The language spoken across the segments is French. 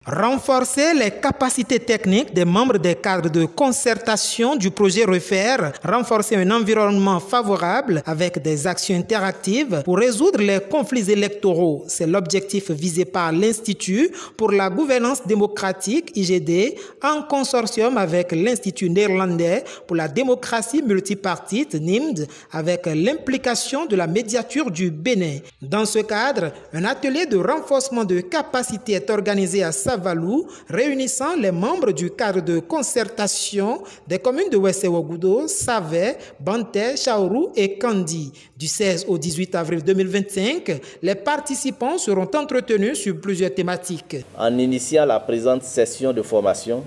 Renforcer les capacités techniques des membres des cadres de concertation du projet Refaire, renforcer un environnement favorable avec des actions interactives pour résoudre les conflits électoraux. C'est l'objectif visé par l'Institut pour la gouvernance démocratique IGD en consortium avec l'Institut néerlandais pour la démocratie multipartite NIMD avec l'implication de la médiature du Bénin. Dans ce cadre, un atelier de renforcement de capacités est organisé à Savalou, réunissant les membres du cadre de concertation des communes de Wesse-Wogodo, Savé, Banté, Chaourou et Kandi. Du 16 au 18 avril 2025, les participants seront entretenus sur plusieurs thématiques. En initiant la présente session de formation,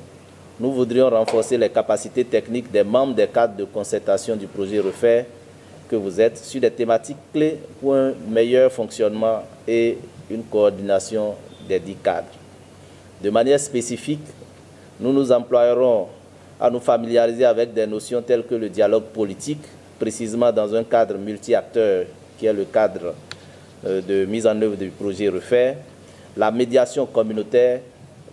nous voudrions renforcer les capacités techniques des membres des cadres de concertation du projet Refaire que vous êtes sur des thématiques clés pour un meilleur fonctionnement et une coordination des 10 cadres. De manière spécifique, nous nous emploierons à nous familiariser avec des notions telles que le dialogue politique, précisément dans un cadre multi-acteurs qui est le cadre de mise en œuvre du projet Refaire, la médiation communautaire,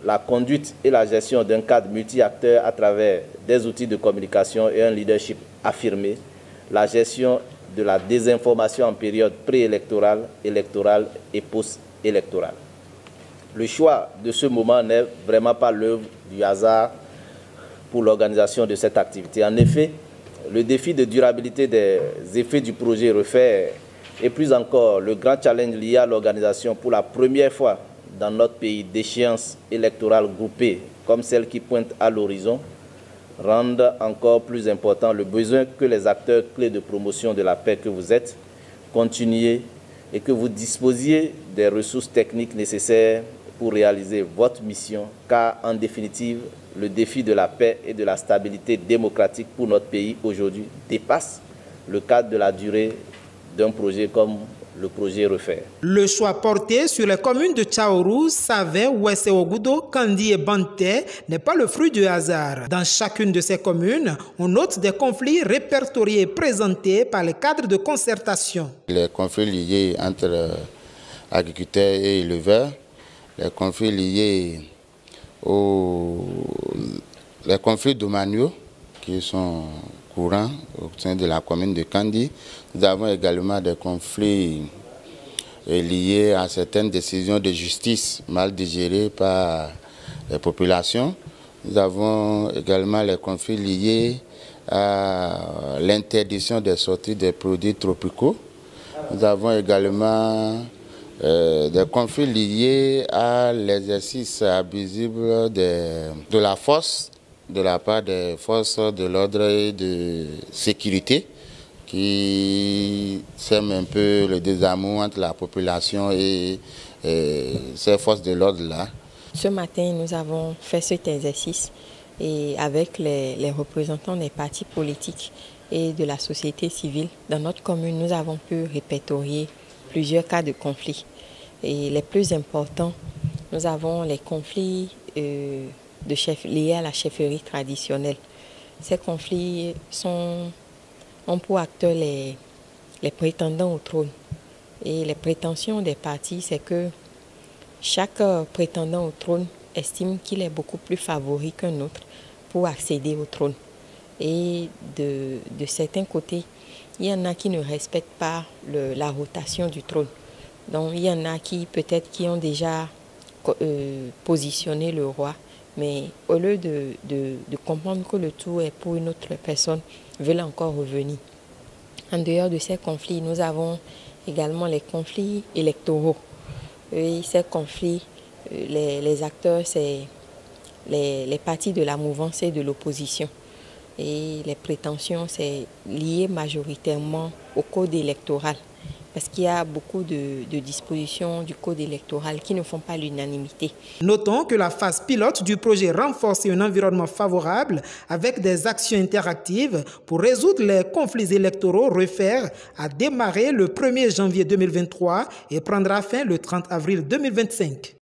la conduite et la gestion d'un cadre multi-acteurs à travers des outils de communication et un leadership affirmé, la gestion de la désinformation en période préélectorale, électorale et post-électorale. Le choix de ce moment n'est vraiment pas l'œuvre du hasard pour l'organisation de cette activité. En effet, le défi de durabilité des effets du projet Refaire et plus encore le grand challenge lié à l'organisation pour la première fois dans notre pays d'échéances électorales groupées comme celle qui pointe à l'horizon rendent encore plus important le besoin que les acteurs clés de promotion de la paix que vous êtes continuez et que vous disposiez des ressources techniques nécessaires pour réaliser votre mission, car en définitive, le défi de la paix et de la stabilité démocratique pour notre pays aujourd'hui dépasse le cadre de la durée d'un projet comme le projet Refaire. Le choix porté sur les communes de Chaourou, Savé, Wesse-Wogodo, Kandi et Banté n'est pas le fruit du hasard. Dans chacune de ces communes, on note des conflits répertoriés et présentés par les cadres de concertation. Les conflits liés entre agriculteurs et éleveurs, les conflits liés les conflits domaniaux qui sont courants au sein de la commune de Kandi. Nous avons également des conflits liés à certaines décisions de justice mal digérées par les populations. Nous avons également les conflits liés à l'interdiction des sorties des produits tropicaux. Nous avons également des conflits liés à l'exercice abusif de la force de la part des forces de l'ordre et de sécurité qui sèment un peu le désamour entre la population et ces forces de l'ordre-là. Ce matin, nous avons fait cet exercice et avec les représentants des partis politiques et de la société civile. Dans notre commune, nous avons pu répertorier plusieurs cas de conflits. Et les plus importants, nous avons les conflits liés à la chefferie traditionnelle. Ces conflits ont pour acteurs les prétendants au trône. Et les prétentions des partis, c'est que chaque prétendant au trône estime qu'il est beaucoup plus favori qu'un autre pour accéder au trône. Et de certains côtés, il y en a qui ne respectent pas la rotation du trône. Donc il y en a qui peut-être qui ont déjà positionné le roi, mais au lieu de comprendre que le tout est pour une autre personne, veulent encore revenir. En dehors de ces conflits, nous avons également les conflits électoraux. Et ces conflits, les acteurs, c'est les partis de la mouvance et de l'opposition. Et les prétentions, c'est lié majoritairement au code électoral. Parce qu'il y a beaucoup de dispositions du code électoral qui ne font pas l'unanimité. Notons que la phase pilote du projet renforce un environnement favorable avec des actions interactives pour résoudre les conflits électoraux Refaire a démarré le 1er janvier 2023 et prendra fin le 30 avril 2025.